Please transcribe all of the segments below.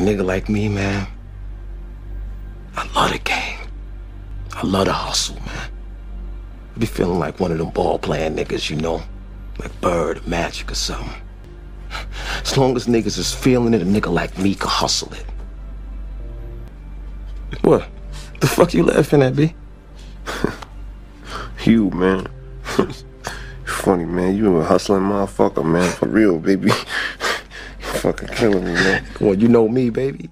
nigga like me, man, I love the game. I love the hustle, man. I be feeling like one of them ball-playing niggas, you know? Like Bird or Magic or something. As long as niggas is feeling it, a nigga like me can hustle it. What? The fuck you laughing at, B? You, man. Funny, man. You a hustling motherfucker, man. For real, baby. You fucking killing me, man. Well, you know me, baby.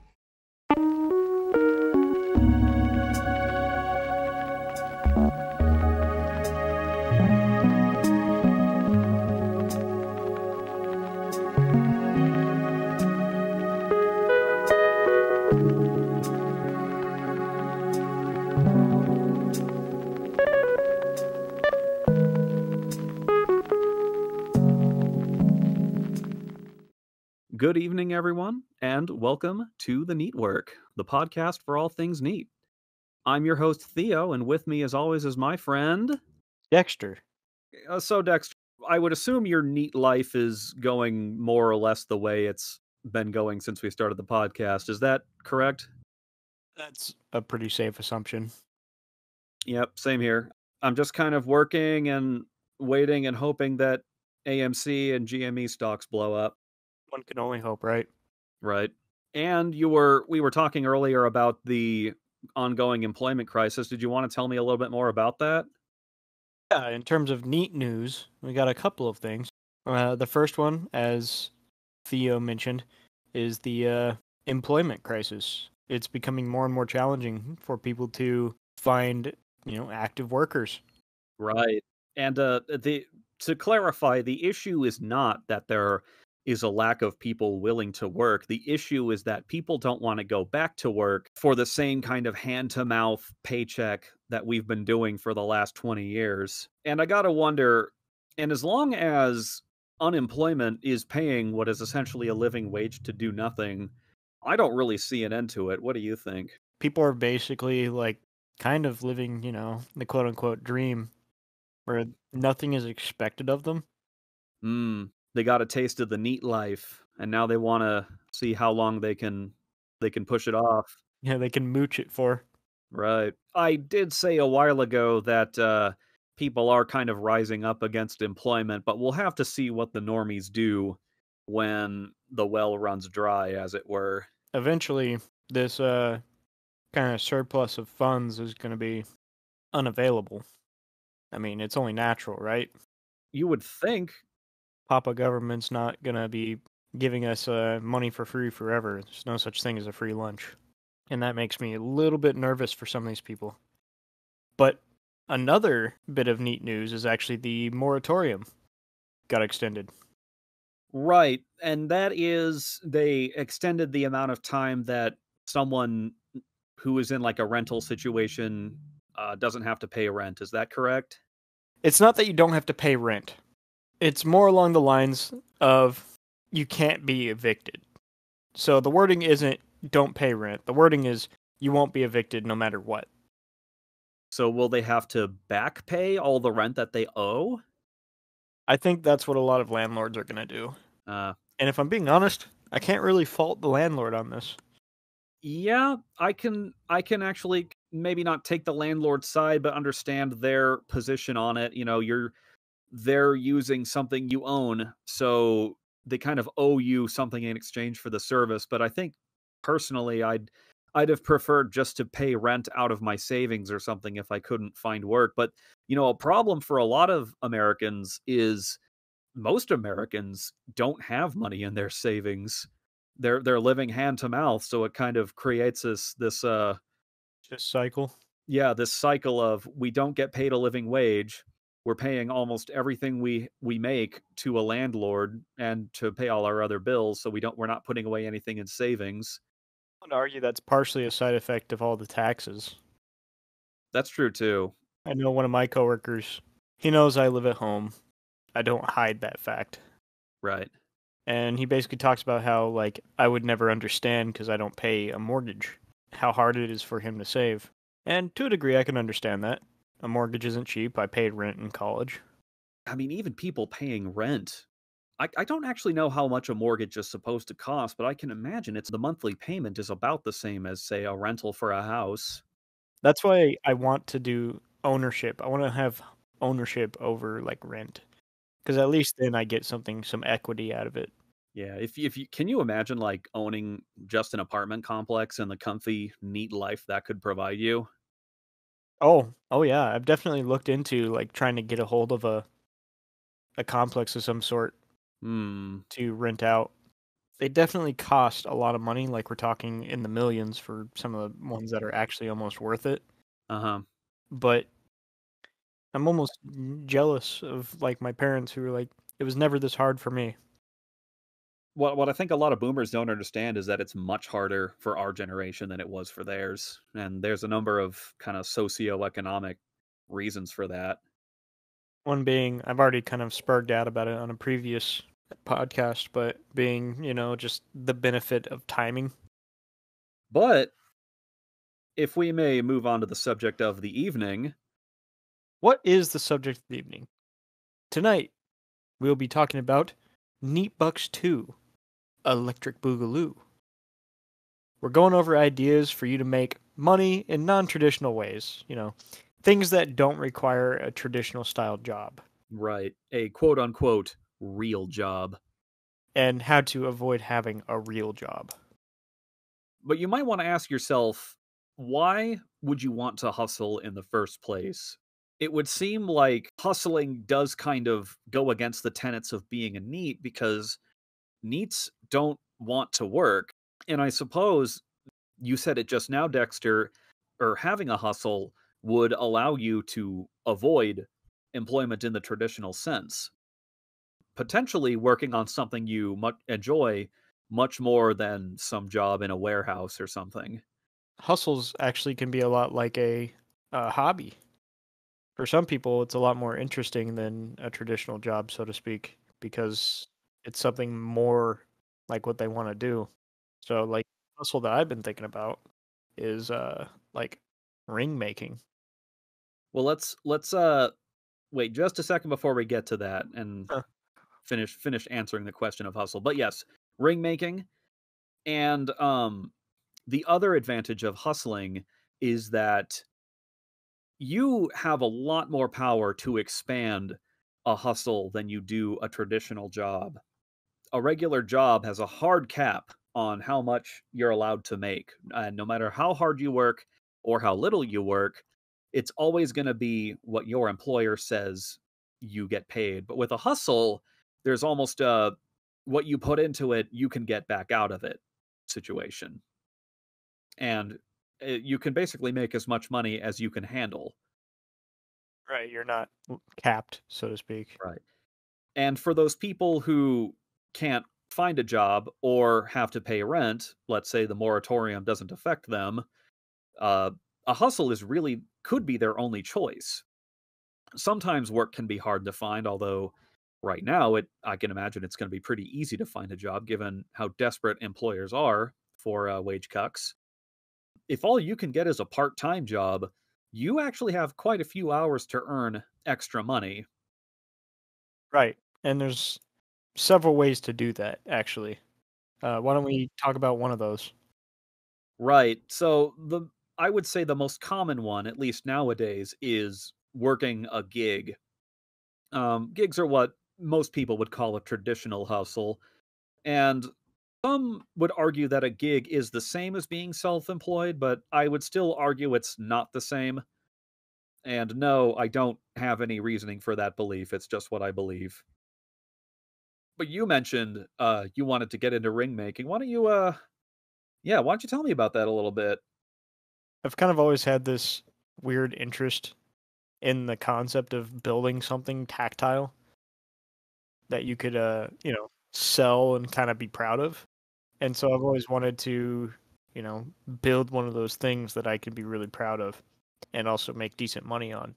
Good evening, everyone, and welcome to the NEETwork, the podcast for all things NEET. I'm your host, Theo, and with me, as always, is my friend... Dexter. So, Dexter, I would assume your NEET life is going more or less the way it's been going since we started the podcast. Is that correct? That's a pretty safe assumption. Yep, same here. I'm just kind of working and waiting and hoping that AMC and GME stocks blow up. One can only hope, right? Right. And we were talking earlier about the ongoing employment crisis. Did you want to tell me a little bit more about that? Yeah, in terms of NEET news, we got a couple of things. The first one, as Theo mentioned, is the employment crisis. It's becoming more and more challenging for people to find, active workers. Right. And to clarify, the issue is not that there is a lack of people willing to work. The issue is that people don't want to go back to work for the same kind of hand-to-mouth paycheck that we've been doing for the last 20 years. And I gotta wonder, and as long as unemployment is paying what is essentially a living wage to do nothing, I don't really see an end to it. What do you think? People are basically, kind of living, the quote-unquote dream, where nothing is expected of them. They got a taste of the NEET life, and now they want to see how long they can push it off. Yeah, they can mooch it for. Right. I did say a while ago that people are kind of rising up against employment, but we'll have to see what the normies do when the well runs dry, as it were. Eventually, this kind of surplus of funds is going to be unavailable. I mean, it's only natural, right? You would think. Papa government's not going to be giving us money for free forever. There's no such thing as a free lunch. And that makes me a little bit nervous for some of these people. But another bit of NEET news is actually the moratorium got extended. Right, and that is, they extended the amount of time that someone who is in like a rental situation doesn't have to pay rent. Is that correct? It's not that you don't have to pay rent. It's more along the lines of you can't be evicted. So the wording isn't don't pay rent. The wording is you won't be evicted no matter what. So will they have to back pay all the rent that they owe? I think that's what a lot of landlords are going to do. And if I'm being honest, I can't really fault the landlord on this. Yeah, I can actually maybe not take the landlord's side, but understand their position on it. They're using something you own, so they kind of owe you something in exchange for the service. But I think personally, I'd have preferred just to pay rent out of my savings or something if I couldn't find work. But a problem for a lot of Americans is most Americans don't have money in their savings. They're living hand to mouth, so it kind of creates this just cycle. Yeah, this cycle of we don't get paid a living wage. We're paying almost everything we make to a landlord and to pay all our other bills, so we're not putting away anything in savings. I would argue that's partially a side effect of all the taxes. That's true too. I know one of my coworkers, he knows I live at home. I don't hide that fact. Right. And he basically talks about how, I would never understand because I don't pay a mortgage, how hard it is for him to save. And to a degree, I can understand that. A mortgage isn't cheap. I paid rent in college. I mean, even people paying rent I don't actually know how much a mortgage is supposed to cost, but I can imagine the monthly payment is about the same as, say, a rental for a house. That's why I want to do ownership. I want to have ownership over like rent, because at least then I get some equity out of it. Yeah, if you can you imagine like owning just an apartment complex and the comfy, neat life that could provide you? Oh yeah, I've definitely looked into like trying to get a hold of a complex of some sort Hmm. to rent out. They definitely cost a lot of money, like we're talking in the millions for some of the ones that are actually almost worth it. Uh-huh. But I'm almost jealous of like my parents who were like, it was never this hard for me. What I think a lot of boomers don't understand is that it's much harder for our generation than it was for theirs. And there's a number of kind of socioeconomic reasons for that. One being, I've already kind of spurred out about it on a previous podcast, but being, just the benefit of timing. But if we may move on to the subject of the evening, What is the subject of the evening? Tonight, we'll be talking about NEETbux 2, Electric Boogaloo. We're going over ideas for you to make money in non-traditional ways, things that don't require a traditional style job, right, a quote unquote real job. and how to avoid having a real job. But you might want to ask yourself, why would you want to hustle in the first place? It would seem like hustling does kind of go against the tenets of being a NEET because NEETs don't want to work. And I suppose you said it just now, Dexter, or having a hustle would allow you to avoid employment in the traditional sense, potentially working on something you enjoy much more than some job in a warehouse or something. Hustles actually can be a lot like a hobby. For some people, it's a lot more interesting than a traditional job, so to speak, because it's something more like what they want to do. So, like, hustle that I've been thinking about is like ring making. Well, let's wait just a second before we get to that and Huh. finish answering the question of hustle. But yes, ring making and the other advantage of hustling is that you have a lot more power to expand a hustle than you do a traditional job. A regular job has a hard cap on how much you're allowed to make. And no matter how hard you work or how little you work, it's always going to be what your employer says you get paid. But with a hustle, there's almost a what you put into it, you can get back out of it situation. And you can basically make as much money as you can handle. Right, you're not capped, so to speak. Right. And for those people who can't find a job or have to pay rent, let's say the moratorium doesn't affect them, uh, a hustle is really could be their only choice. Sometimes work can be hard to find, although right now I can imagine it's going to be pretty easy to find a job given how desperate employers are for wage cuts. If all you can get is a part-time job, you actually have quite a few hours to earn extra money. Right, and there's several ways to do that, actually. Why don't we talk about one of those? Right. So I would say the most common one, at least nowadays, is working a gig. Gigs are what most people would call a traditional hustle, and some would argue that a gig is the same as being self-employed, but I would still argue it's not the same. And no, I don't have any reasoning for that belief. It's just what I believe. But you mentioned you wanted to get into ring making. Why don't you yeah, why don't you tell me about that a little bit? I've kind of always had this weird interest in the concept of building something tactile that you could, sell and kind of be proud of. And so I've always wanted to, build one of those things that I could be really proud of and also make decent money on.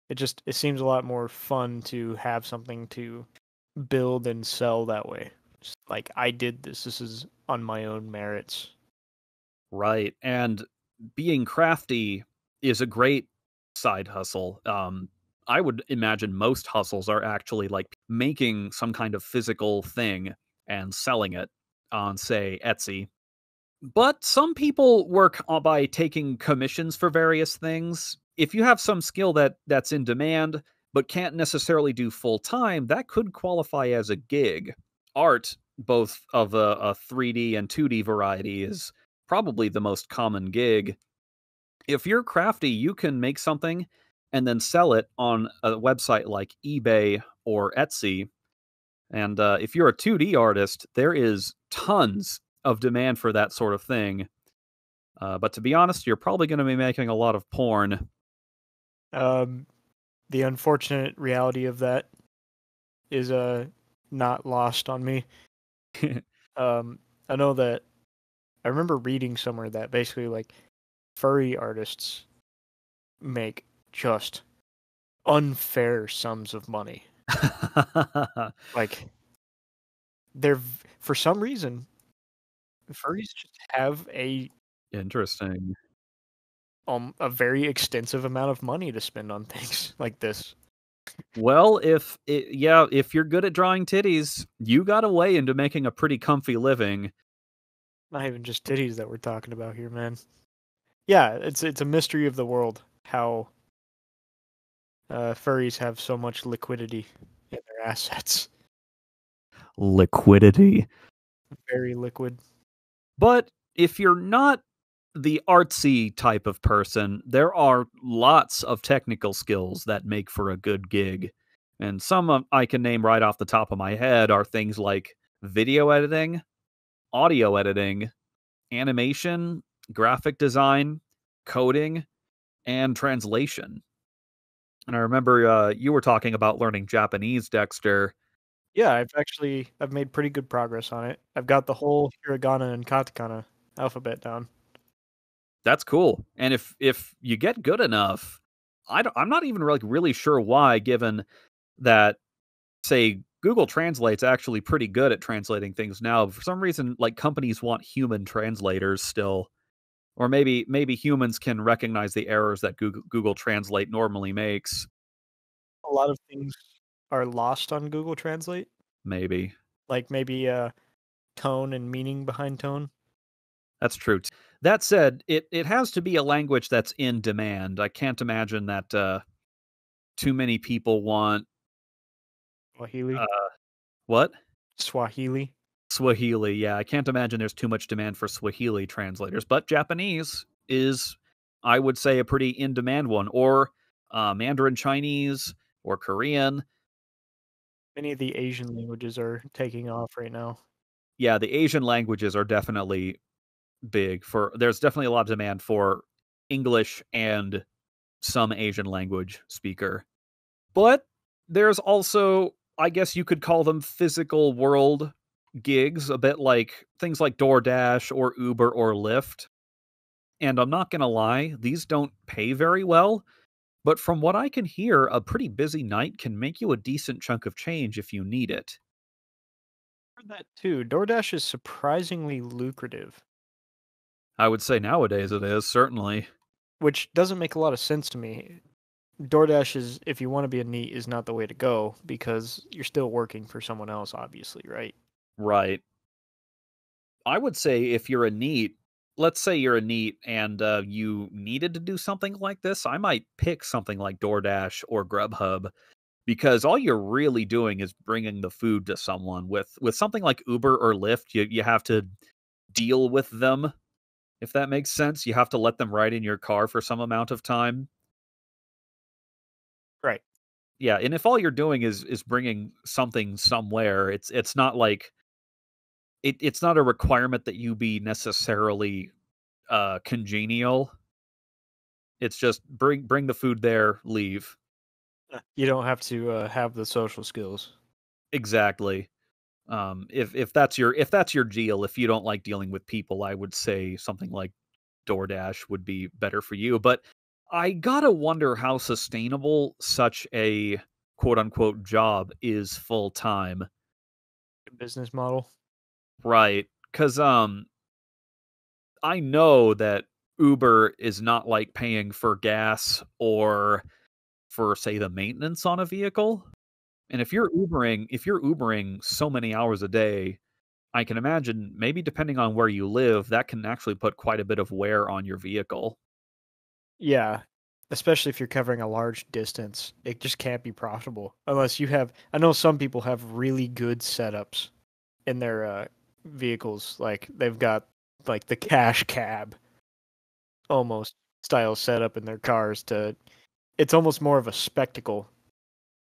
It seems a lot more fun to have something to build and sell that way. Just like I did this. This is on my own merits. Right. And being crafty is a great side hustle. I would imagine most hustles are actually like making some kind of physical thing and selling it on, say, Etsy. But some people work by taking commissions for various things. If you have some skill that's in demand but can't necessarily do full time, that could qualify as a gig. Art, both of a 3D and 2D variety, is probably the most common gig. If you're crafty, you can make something and then sell it on a website like eBay or Etsy. And if you're a 2D artist, there is tons of demand for that sort of thing. But to be honest, you're probably going to be making a lot of porn. The unfortunate reality of that is not lost on me. I know that I remember reading somewhere that basically like furry artists make just unfair sums of money. Like for some reason furries just have Interesting. a very extensive amount of money to spend on things like this. Well, if you're good at drawing titties, you got a way into making a pretty comfy living. Not even just titties that we're talking about here, man. Yeah, it's a mystery of the world how furries have so much liquidity in their assets. Liquidity. Very liquid. But if you're not the artsy type of person, there are lots of technical skills that make for a good gig. And some I can name right off the top of my head are things like video editing, audio editing, animation, graphic design, coding, and translation. And I remember you were talking about learning Japanese, Dexter. Yeah, I've made pretty good progress on it. I've got the whole hiragana and katakana alphabet down. That's cool. And if you get good enough, I'm not even really sure why, given that, say, Google Translate's actually pretty good at translating things now. For some reason, like, companies want human translators still. Or maybe humans can recognize the errors that Google Translate normally makes. A lot of things are lost on Google Translate. Maybe. Like maybe tone and meaning behind tone. That's true. That said, it has to be a language that's in demand. I can't imagine that too many people want Swahili. What? Swahili. Swahili, yeah. I can't imagine there's too much demand for Swahili translators, but Japanese is, I would say, a pretty in-demand one, or Mandarin Chinese, or Korean. Many of the Asian languages are taking off right now. Yeah, the Asian languages are definitely big. There's definitely a lot of demand for English and some Asian language speaker. But there's also, I guess you could call them physical world gigs, a bit like things like DoorDash or Uber or Lyft. And I'm not going to lie, these don't pay very well, but from what I can hear, a pretty busy night can make you a decent chunk of change if you need it. I've heard that too. DoorDash is surprisingly lucrative. I would say nowadays it is, certainly. Which doesn't make a lot of sense to me. DoorDash is, if you want to be a NEET, is not the way to go because you're still working for someone else, obviously, right? Right. I would say if you're a NEET, let's say you're a NEET and you needed to do something like this, I might pick something like DoorDash or Grubhub, because all you're really doing is bringing the food to someone. With something like Uber or Lyft, you have to deal with them, if that makes sense. You have to let them ride in your car for some amount of time. Right. Yeah, and if all you're doing is bringing something somewhere, it's not like it's not a requirement that you be necessarily congenial. It's just bring the food there, leave. You don't have to have the social skills. Exactly. If that's your deal, if you don't like dealing with people, I would say something like DoorDash would be better for you. But I gotta wonder how sustainable such a quote unquote job is full time. Business model. Right. Because I know that Uber is not like paying for gas or for, say, the maintenance on a vehicle. And if you're Ubering so many hours a day, I can imagine maybe depending on where you live, that can actually put quite a bit of wear on your vehicle. Yeah, especially if you're covering a large distance, it just can't be profitable unless you have. I know some people have really good setups in their vehicles, like they've got like the cash cab almost style setup in their cars to. It's almost more of a spectacle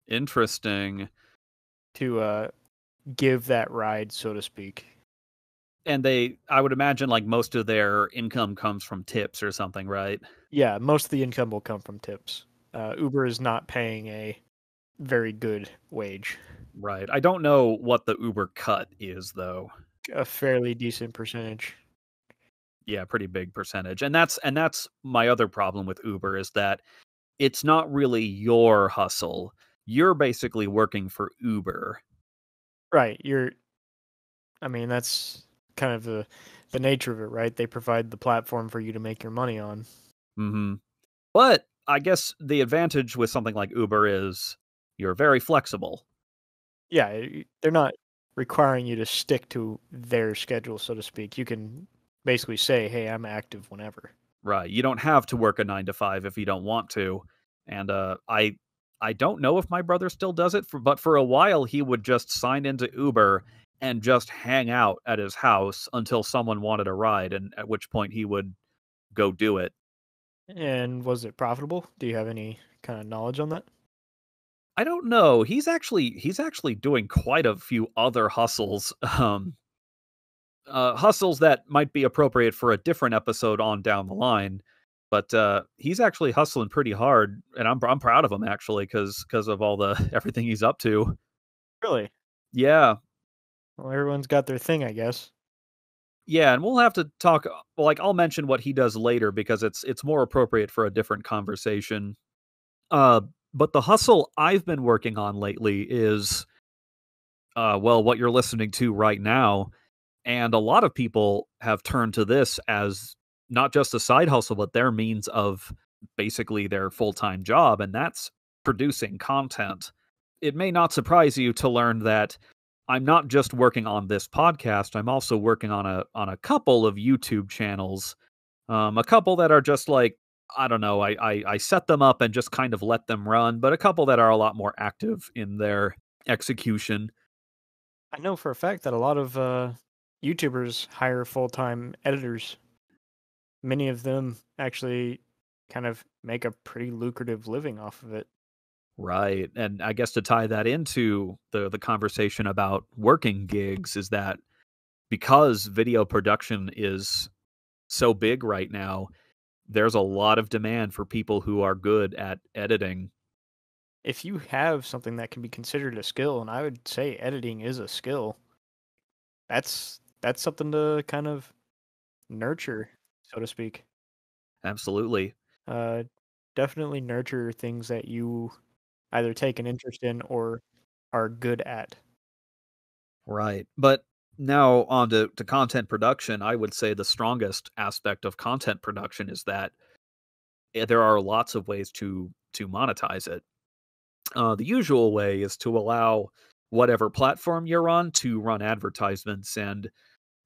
Interesting. to give that ride, so to speak. And I would imagine like most of their income comes from tips or something, right? Yeah, most of the income will come from tips. Uber is not paying a very good wage. Right. I don't know what the Uber cut is though. A fairly decent percentage. Yeah, pretty big percentage. And that's my other problem with Uber is that it's not really your hustle. You're basically working for Uber. Right. I mean, that's kind of the nature of it, right? They provide the platform for you to make your money on. Mm-hmm. But I guess the advantage with something like Uber is you're very flexible. Yeah, they're not requiring you to stick to their schedule, so to speak. You can basically say, "Hey, I'm active whenever." Right. You don't have to work a 9 to 5 if you don't want to. And I don't know if my brother still does it, but for a while he would just sign into Uber and just hang out at his house until someone wanted a ride, and at which point he would go do it. And was it profitable? Do you have any kind of knowledge on that? I don't know. He's actually doing quite a few other hustles. Hustles that might be appropriate for a different episode on down the line. But he's actually hustling pretty hard, and I'm proud of him actually because of all the everything he's up to. Really? Yeah, Well, everyone's got their thing, I guess. yeah, and we'll have to talk. Like I'll mention what he does later because it's more appropriate for a different conversation. Uh, but the hustle I've been working on lately is well, what you're listening to right now. And a lot of people have turned to this as not just a side hustle, but their means of basically their full time job, and that's producing content. It may not surprise you to learn that I'm not just working on this podcast, I'm also working on a couple of YouTube channels. A couple that are just like, I don't know, I set them up and just kind of let them run, but a couple that are a lot more active in their execution. I know for a fact that a lot of YouTubers hire full-time editors. Many of them actually kind of make a pretty lucrative living off of it. Right. And I guess to tie that into the conversation about working gigs is that because video production is so big right now, there's a lot of demand for people who are good at editing. If you have something that can be considered a skill, and I would say editing is a skill, that's something to kind of nurture, so to speak. Absolutely. Uh, Definitely nurture things that you either take an interest in or are good at. Right. But now on to content production, I would say the strongest aspect of content production is that there are lots of ways to monetize it. The usual way is to allow whatever platform you're on to run advertisements, and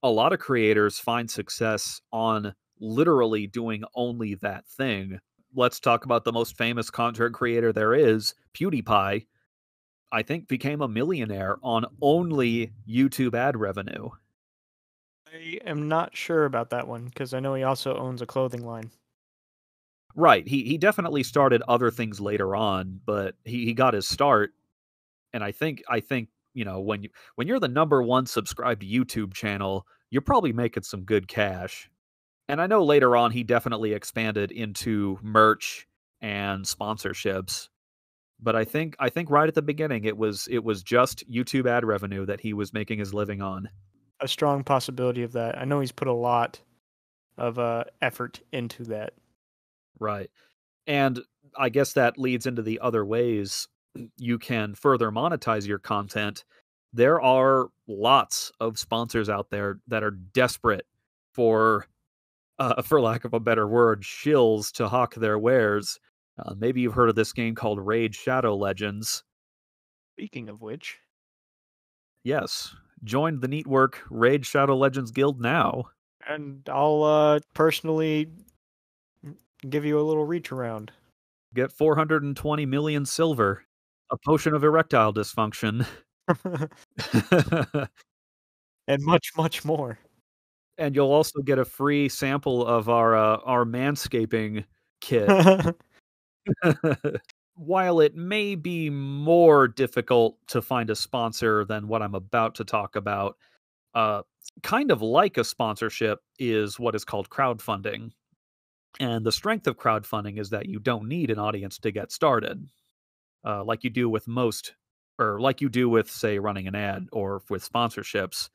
a lot of creators find success on literally doing only that thing. Let's talk about the most famous content creator there is, PewDiePie. I think became a millionaire on only YouTube ad revenue. I am not sure about that one because I know he also owns a clothing line. Right. He definitely started other things later on, but he got his start. And I think when you're the number one subscribed YouTube channel, you're probably making some good cash. And I know later on he definitely expanded into merch and sponsorships. But I think right at the beginning it was just YouTube ad revenue that he was making his living on. A strong possibility of that. I know he's put a lot of effort into that. Right. And I guess that leads into the other ways you can further monetize your content. There are lots of sponsors out there that are desperate for lack of a better word, shills to hawk their wares. Maybe you've heard of this game called Raid Shadow Legends. Speaking of which, Yes, join the NEETwork Raid Shadow Legends Guild now. and I'll personally give you a little reach around. Get 420 million silver, a potion of erectile dysfunction. And much, much more. And you'll also get a free sample of our manscaping kit. While it may be more difficult to find a sponsor than what I'm about to talk about, kind of like a sponsorship is what is called crowdfunding. And the strength of crowdfunding is that you don't need an audience to get started, like you do with say, running an ad or with sponsorships.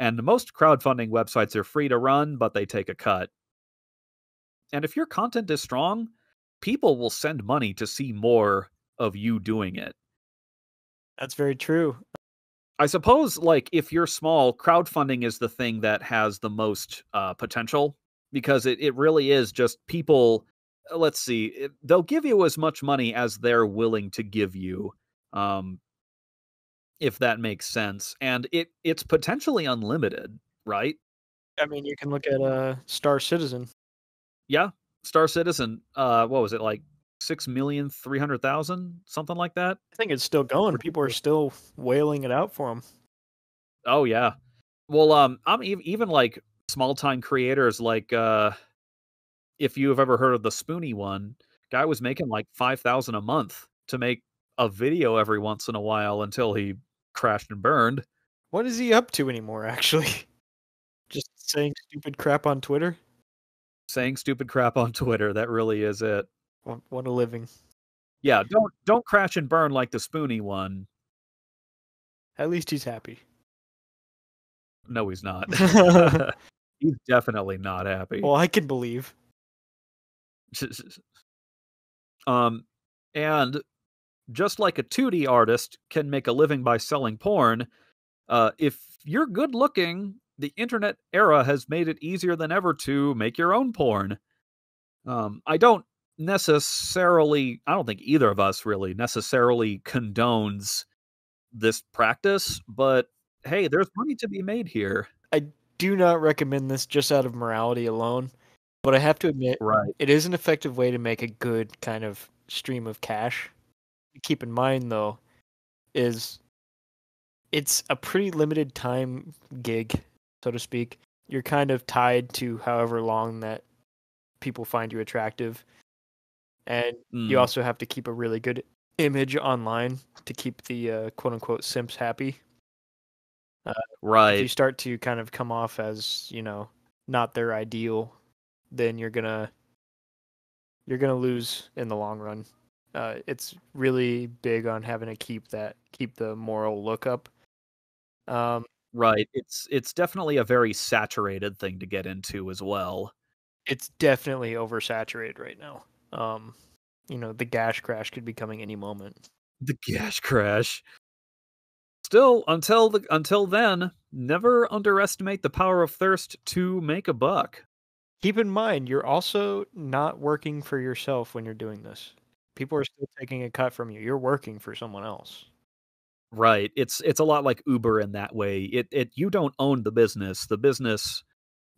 And most crowdfunding websites are free to run, but they take a cut. And if your content is strong, people will send money to see more of you doing it. That's very true. I suppose, like, if you're small, crowdfunding is the thing that has the most potential, because it really is just people. Let's see, they'll give you as much money as they're willing to give you, if that makes sense. And it's potentially unlimited, right? I mean, you can look at Star Citizen. Yeah, Star Citizen. What was it, like 6,300,000, something like that? I think it's still going. People are still wailing it out for him. Oh yeah. Well, I'm even like small time creators, like if you've ever heard of the Spoonie one, guy was making like 5,000 a month to make a video every once in a while until he crashed and burned. What is he up to anymore, actually? Just saying stupid crap on Twitter? Saying stupid crap on Twitter, that really is it. What a living. Yeah, don't crash and burn like the Spoonie one. At least he's happy. No, he's not. He's definitely not happy. Well, I can believe. And just like a 2D artist can make a living by selling porn, if you're good looking, the internet era has made it easier than ever to make your own porn. I don't think either of us really necessarily condones this practice, but hey, there's money to be made here. I do not recommend this just out of morality alone, but I have to admit, it is an effective way to make a good kind of stream of cash. Keep in mind, though, is it's a pretty limited time gig, so to speak. You're kind of tied to however long that people find you attractive. And you also have to keep a really good image online to keep the quote-unquote simps happy. If you start to kind of come off as, not their ideal, then you're gonna lose in the long run. It's really big on having to keep the moral look up. Right. It's definitely a very saturated thing to get into as well. It's definitely oversaturated right now. The gash crash could be coming any moment. The gash crash. Still, until then, never underestimate the power of thirst to make a buck. Keep in mind, you're also not working for yourself when you're doing this. People are still taking a cut from you. You're working for someone else. Right. It's a lot like Uber in that way. You don't own the business. The business,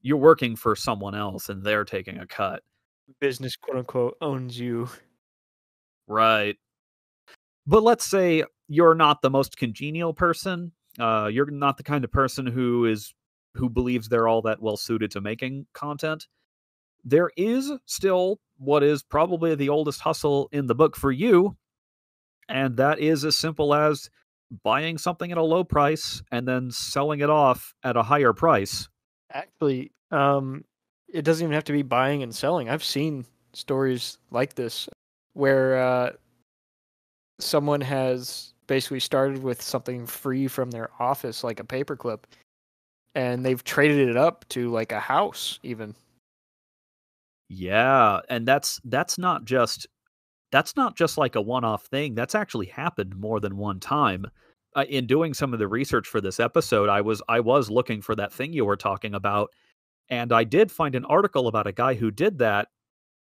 you're working for someone else and they're taking a cut. Business, quote unquote, owns you. Right. But let's say you're not the most congenial person. You're not the kind of person who believes they're all that well suited to making content. There is still what is probably the oldest hustle in the book for you, and that is as simple as buying something at a low price and then selling it off at a higher price. Actually, it doesn't even have to be buying and selling. I've seen stories like this where someone has basically started with something free from their office, like a paperclip, and they've traded it up to like a house even. Yeah, and that's not just like a one-off thing. That's actually happened more than one time. In doing some of the research for this episode, I was looking for that thing you were talking about, and I did find an article about a guy who did that.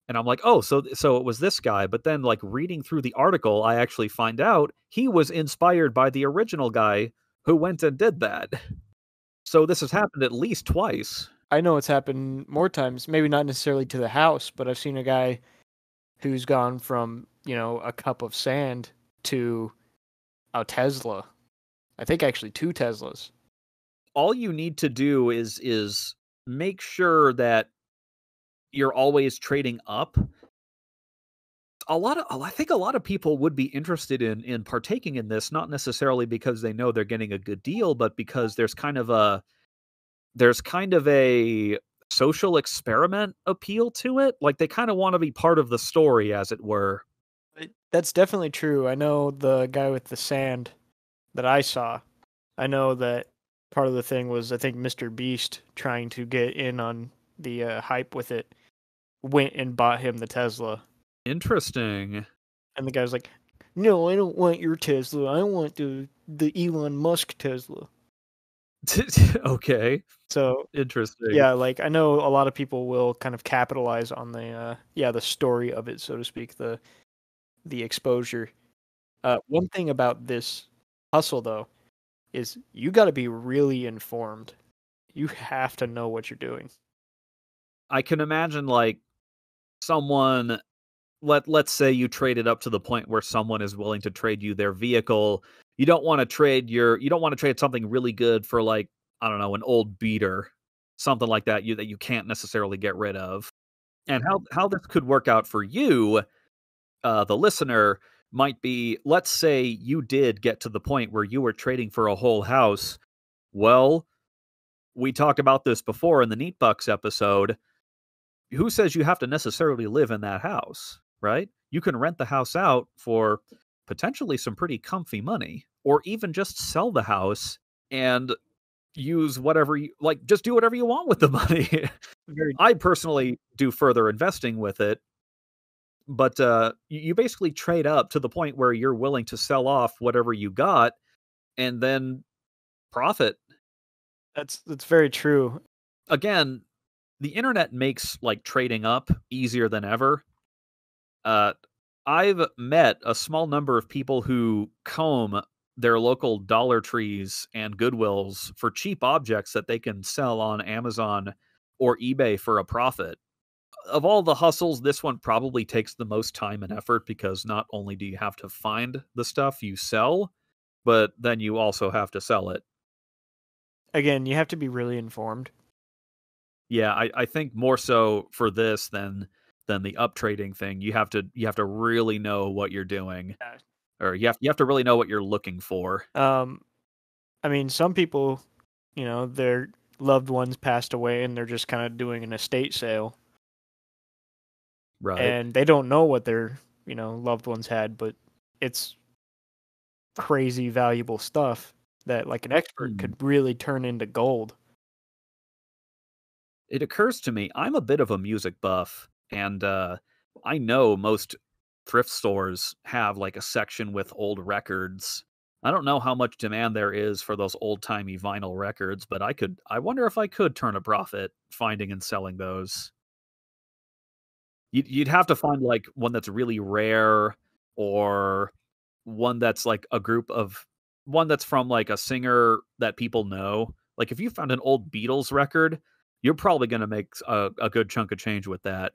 And I'm like, oh, so it was this guy. But then, like, reading through the article, I actually find out he was inspired by the original guy who went and did that. So this has happened at least twice. I know it's happened more times, maybe not necessarily to the house, but I've seen a guy who's gone from, a cup of sand to a Tesla. I think actually 2 Teslas. All you need to do is make sure that you're always trading up. I think a lot of people would be interested in partaking in this, not necessarily because they know they're getting a good deal, but because there's kind of a social experiment appeal to it. Like, they kind of want to be part of the story, as it were. That's definitely true. I know the guy with the sand that I saw. I know that part of the thing was, I think, Mr. Beast trying to get in on the hype with it, went and bought him the Tesla. Interesting. And the guy was like, "No, I don't want your Tesla. I want the Elon Musk Tesla." Okay. So interesting. Yeah, like, I know a lot of people will kind of capitalize on the story of it, so to speak, the exposure. One thing about this hustle, though, is you got to be really informed. You have to know what you're doing. I can imagine, like, someone, let's say you trade it up to the point where someone is willing to trade you their vehicle. You don't want to trade something really good for, like, I don't know, an old beater, something like that you can't necessarily get rid of. And how this could work out for you, the listener, might be, let's say you did get to the point where you were trading for a whole house. Well, we talked about this before in the NEETbux episode. Who says you have to necessarily live in that house, right? You can rent the house out for potentially some pretty comfy money, or even just sell the house and use whatever you like, just do whatever you want with the money. I personally do further investing with it, but you basically trade up to the point where you're willing to sell off whatever you got and then profit. That's very true. Again, the internet makes, like, trading up easier than ever. I've met a small number of people who comb their local Dollar Trees and Goodwills for cheap objects that they can sell on Amazon or eBay for a profit. Of all the hustles, this one probably takes the most time and effort, because not only do you have to find the stuff you sell, but then you also have to sell it. Again, you have to be really informed. Yeah, I think more so for this than the up trading thing. You have to really know what you're doing, or you have to really know what you're looking for. I mean, some people, their loved ones passed away and they're just kind of doing an estate sale. Right. And they don't know what their, loved ones had, but it's crazy valuable stuff that, like, an expert could really turn into gold. It occurs to me, I'm a bit of a music buff, and I know most thrift stores have, like, a section with old records. I don't know how much demand there is for those old-timey vinyl records, but I wonder if I could turn a profit finding and selling those. You'd have to find, like, one that's really rare, or one that's, like, one that's from, like, a singer that people know. Like, if you found an old Beatles record, you're probably gonna make a good chunk of change with that.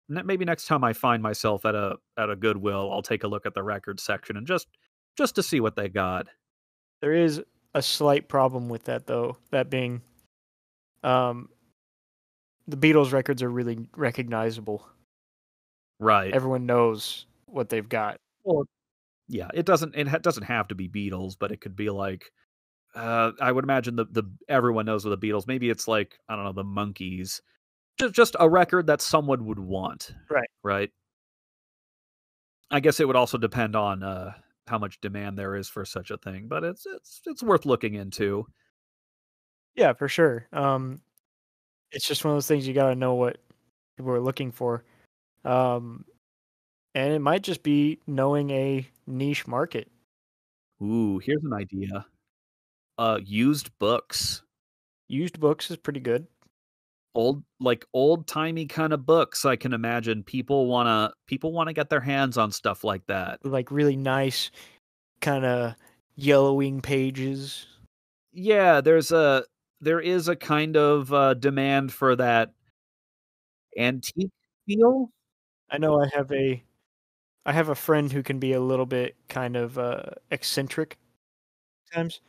Maybe next time I find myself at a Goodwill, I'll take a look at the record section and just to see what they got. There is a slight problem with that, though. That being, the Beatles records are really recognizable. Right. Everyone knows what they've got. Well, yeah, it doesn't have to be Beatles, but it could be like, I would imagine the everyone knows what the Beatles. Maybe it's like, I don't know, the Monkees. Just a record that someone would want. Right. Right. I guess it would also depend on how much demand there is for such a thing, but it's worth looking into. Yeah, for sure. It's just one of those things you got to know what people are looking for. And it might just be knowing a niche market. Ooh, here's an idea. Used books. Used books is pretty good. old-timey kind of books. I can imagine people wanna get their hands on stuff like that. Like really nice, kind of yellowing pages. Yeah, there is a kind of demand for that antique feel. I know I have a friend who can be a little bit kind of eccentric times,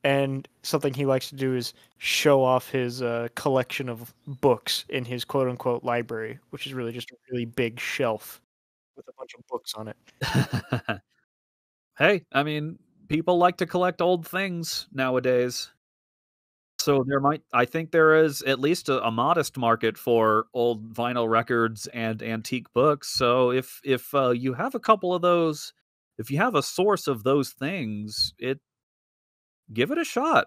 and something he likes to do is show off his collection of books in his quote unquote library, which is really just a really big shelf with a bunch of books on it. Hey, I mean, people like to collect old things nowadays. So I think there is at least a modest market for old vinyl records and antique books. So if you have a couple of those, if you have a source of those things, give it a shot.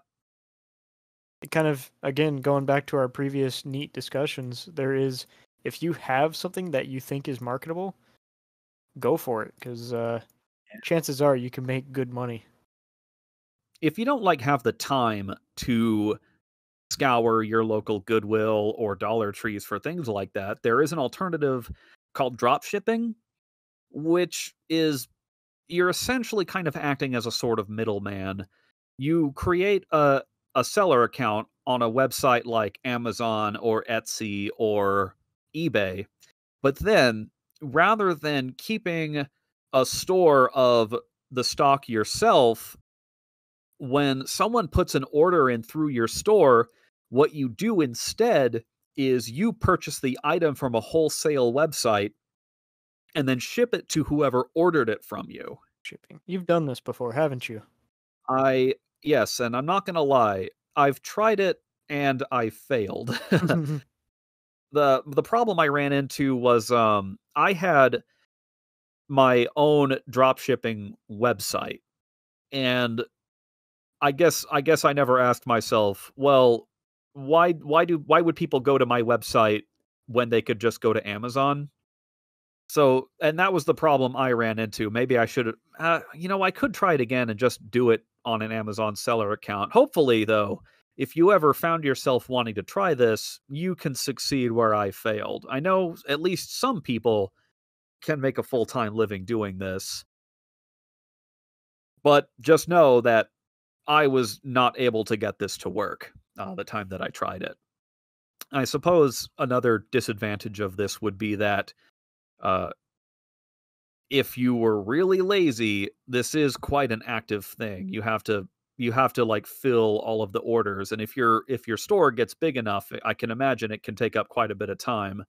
Kind of again going back to our previous NEET discussions, there is, if you have something that you think is marketable, go for it, because chances are you can make good money. If you don't have the time to scour your local Goodwill or Dollar Trees for things like that, there is an alternative called drop shipping, which is you're essentially kind of acting as a sort of middleman. You create a seller account on a website like Amazon or Etsy or eBay, but then rather than keeping a store of the stock yourself, when someone puts an order in through your store, what you do instead is you purchase the item from a wholesale website and then ship it to whoever ordered it from you. Shipping. You've done this before, haven't you? Yes, and I'm not gonna lie, I've tried it and I failed. The problem I ran into was I had my own drop shipping website, and I guess I never asked myself, well, why would people go to my website when they could just go to Amazon? So, and that was the problem I ran into. Maybe I should, I could try it again and just do it on an Amazon seller account. Hopefully, though, if you ever found yourself wanting to try this, you can succeed where I failed. I know at least some people can make a full-time living doing this, but just know that I was not able to get this to work the time that I tried it. I suppose another disadvantage of this would be that uh, if you were really lazy, this is quite an active thing. You have to fill all of the orders, and if your store gets big enough, I can imagine it can take up quite a bit of time.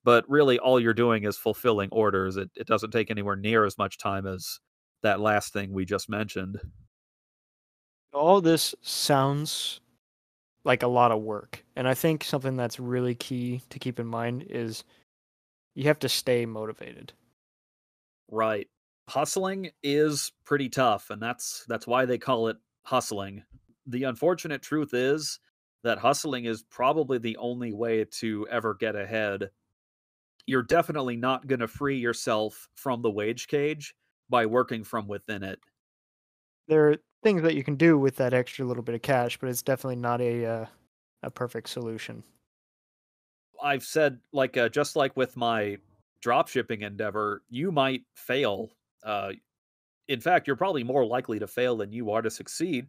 But really, all you're doing is fulfilling orders. It doesn't take anywhere near as much time as that last thing we just mentioned. All this sounds like a lot of work, and I think something that's really key to keep in mind is you have to stay motivated. Right. Hustling is pretty tough, and that's why they call it hustling. The unfortunate truth is that hustling is probably the only way to ever get ahead. You're definitely not going to free yourself from the wage cage by working from within it. There are things that you can do with that extra little bit of cash, but it's definitely not a perfect solution. I've said just like with my drop shipping endeavor, you might fail. Uh, in fact, you're probably more likely to fail than you are to succeed.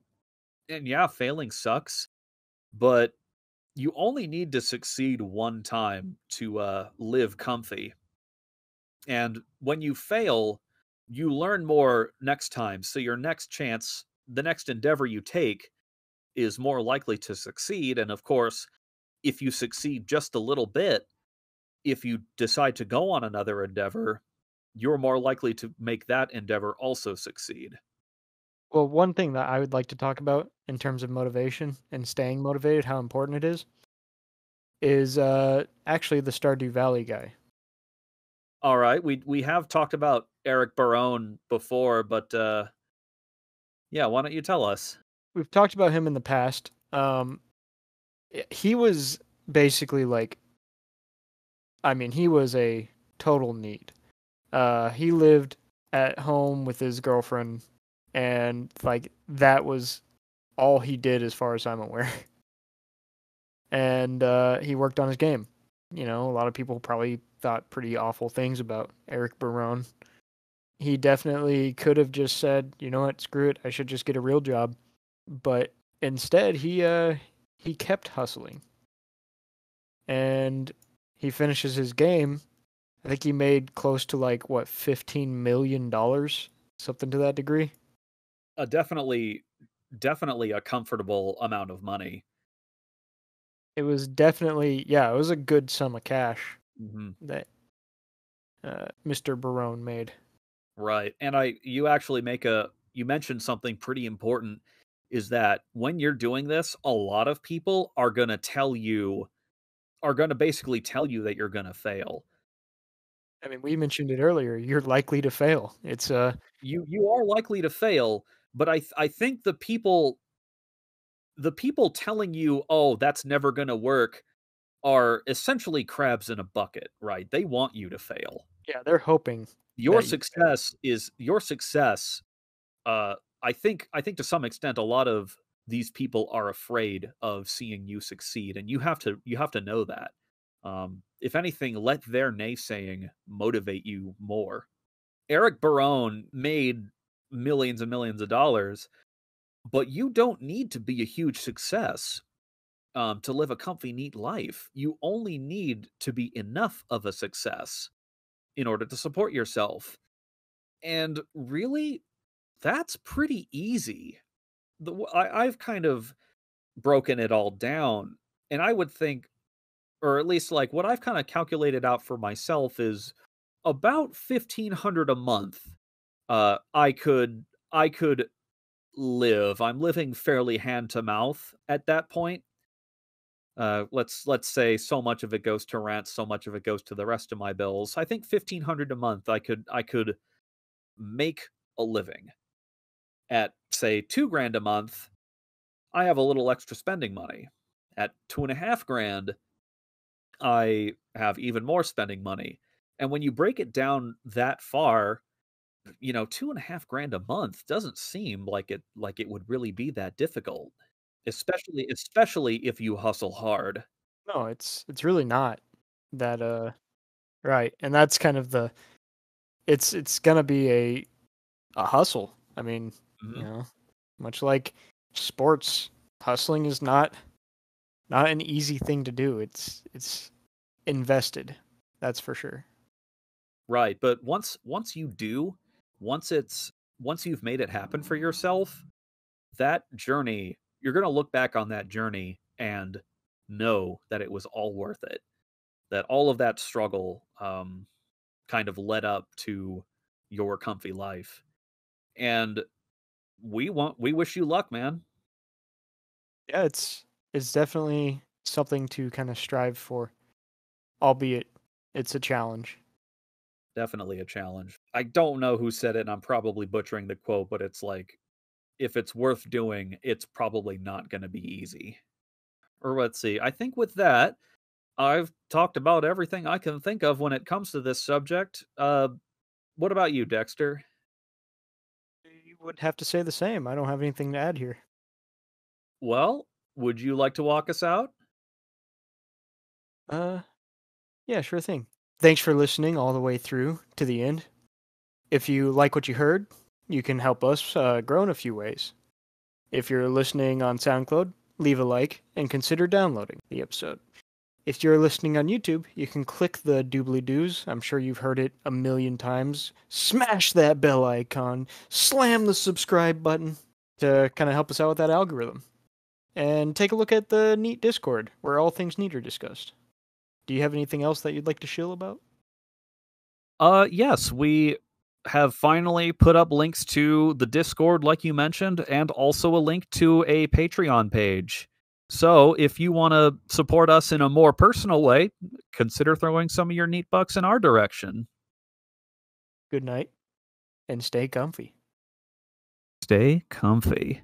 And yeah, failing sucks, but you only need to succeed one time to live comfy. And when you fail, you learn more next time. So your next chance, the next endeavor you take, is more likely to succeed. And of course, if you succeed just a little bit, if you decide to go on another endeavor, you're more likely to make that endeavor also succeed. Well, one thing that I would like to talk about in terms of motivation and staying motivated, how important it is actually the Stardew Valley guy. All right, we have talked about Eric Barone before, but yeah, why don't you tell us? We've talked about him in the past. He was basically like, I mean, he was a total NEET. He lived at home with his girlfriend, and like that was all he did as far as I'm aware. and he worked on his game. You know, a lot of people probably thought pretty awful things about Eric Barone. He definitely could have just said, you know what, screw it, I should just get a real job. But instead, he kept hustling, and he finishes his game. I think he made close to like what, $15 million, something to that degree. Definitely a comfortable amount of money. It was definitely, yeah, it was a good sum of cash Mm-hmm. that Mr. Barone made. Right. And you mentioned something pretty important, is that when you're doing this, a lot of people are going to basically tell you that you're going to fail. I mean, we mentioned it earlier. You're likely to fail. It's You are likely to fail, but I think the people telling you, "Oh, that's never going to work," are essentially crabs in a bucket, right? They want you to fail. yeah, they're hoping Your that you fail. success is your success. I think to some extent, a lot of these people are afraid of seeing you succeed, and you have to know that. If anything, let their naysaying motivate you more. Eric Barone made millions and millions of dollars, but you don't need to be a huge success to live a comfy, neat life. You only need to be enough of a success in order to support yourself. And really, that's pretty easy. I've kind of broken it all down, and I would think, or at least like what I've kind of calculated out for myself is about 1,500 a month. I could live. I'm living fairly hand to mouth at that point. Let's say so much of it goes to rent, so much of it goes to the rest of my bills. I think 1,500 a month. I could make a living. At say 2 grand a month, I have a little extra spending money. At 2.5 grand, I have even more spending money. And when you break it down that far, 2.5 grand a month doesn't seem like it would really be that difficult, especially if you hustle hard. No, it's really not that right. And that's kind of the it's gonna be a hustle. I mean, you Mhm. know, much like sports, hustling is not an easy thing to do. It's invested. That's for sure. Right, but once you do, once it's once you've made it happen for yourself, that journey, you're going to look back on that journey and know that it was all worth it. That all of that struggle kind of led up to your comfy life. And we wish you luck, man. Yeah, it's definitely something to kind of strive for, albeit it's a challenge. Definitely a challenge. I don't know who said it, and I'm probably butchering the quote, but it's like, if it's worth doing, it's probably not going to be easy. Or let's see. I think with that, I've talked about everything I can think of when it comes to this subject. What about you, Dexter? You would have to say the same. I don't have anything to add here. Well, would you like to walk us out? Uh, yeah, sure thing. Thanks for listening all the way through to the end. If you like what you heard, you can help us grow in a few ways. If you're listening on SoundCloud, leave a like and consider downloading the episode. If you're listening on YouTube, you can click the doobly-doos. I'm sure you've heard it a million times. Smash that bell icon. Slam the subscribe button to kind of help us out with that algorithm. And take a look at the NEET Discord, where all things NEET are discussed. Do you have anything else that you'd like to shill about? Yes, we have finally put up links to the Discord, like you mentioned, and also a link to a Patreon page. So if you want to support us in a more personal way, consider throwing some of your NEETbux in our direction. Good night, and stay comfy. Stay comfy.